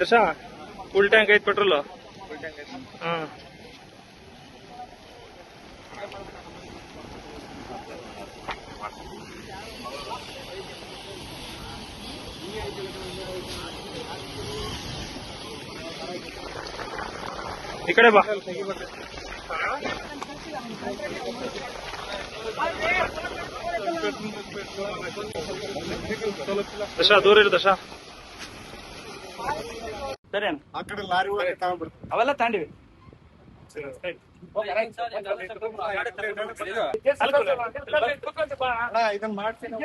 ದಶ full tank ಐತ್ petrol. ಹಾ ಈ ಕಡೆ ಬಾ. ದಶ ದೂರ ಇರು ದಶ. ಸರಿ ಅಣ್ಣ, ಆ ಕಡೆ ಲಾರಿ ಅವೆಲ್ಲ ತಾಂಡಿವಿ. ಇದನ್ನ ಮಾಡ್ತೀನಿ.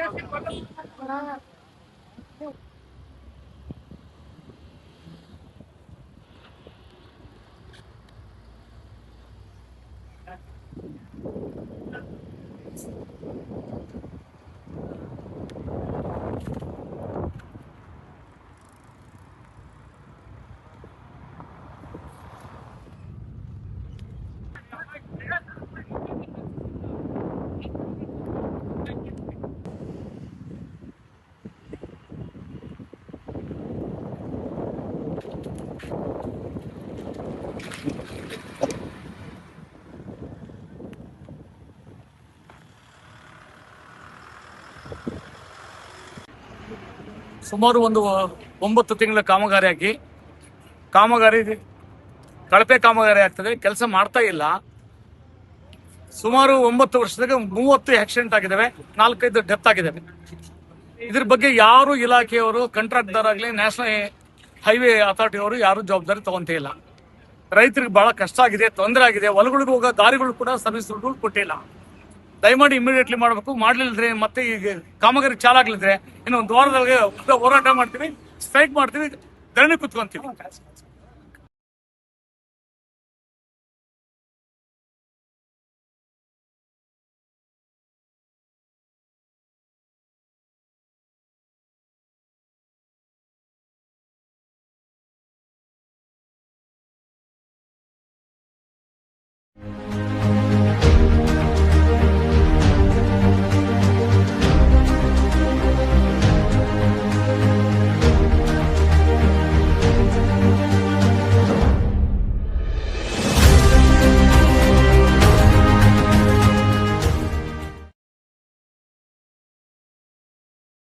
ಸುಮಾರು ಒಂದು 9 ತಿಂಗಳ ಕಾಮಗಾರಿ ಹಾಕಿ ಕಳಪೆ ಕಾಮಗಾರಿ ಆಗ್ತದೆ, ಕೆಲಸ ಮಾಡ್ತಾ ಇಲ್ಲ. ಸುಮಾರು 9 ವರ್ಷದಾಗ 30 ಆಕ್ಸಿಡೆಂಟ್ ಆಗಿದ್ದಾವೆ, 4-5 ಡೆತ್ ಆಗಿದ್ದಾವೆ. ಇದ್ರ ಬಗ್ಗೆ ಯಾರು ಇಲಾಖೆಯವರು, ಕಾಂಟ್ರಾಕ್ಟರ್ ಆಗಲಿ, ನ್ಯಾಷನಲ್ ಹೈವೇ ಅಥಾರಿಟಿ ಅವರು ಯಾರು ಜವಾಬ್ದಾರಿ ತಗೊಂತ ಇಲ್ಲ. ರೈತರಿಗೆ ಬಹಳ ಕಷ್ಟ ಆಗಿದೆ, ತೊಂದರೆ ಆಗಿದೆ. ಹೊಲಗಳಿಗೆ ಹೋಗೋ ದಾರಿಗಳು ಕೂಡ ಸರ್ವಿಸ್ ರೋಡ್ಗಳು ಕೊಟ್ಟಿಲ್ಲ. ದಯಮಾಡಿ ಇಮಿಡಿಯೇಟ್ಲಿ ಮಾಡಬೇಕು. ಮಾಡ್ಲಿಲ್ಲದ್ರೆ ಮತ್ತೆ ಈಗ ಕಾಮಗಾರಿ ಚಾಲಾಗ್ಲಿದ್ರೆ ಇನ್ನೊಂದು ವಾರದೊಳಗೆ ಹೋರಾಟ ಮಾಡ್ತೀವಿ, ಸ್ಟ್ರೈಕ್ ಮಾಡ್ತೀವಿ, ಧರಣಿ ಕುತ್ಕೊಂತೀವಿ.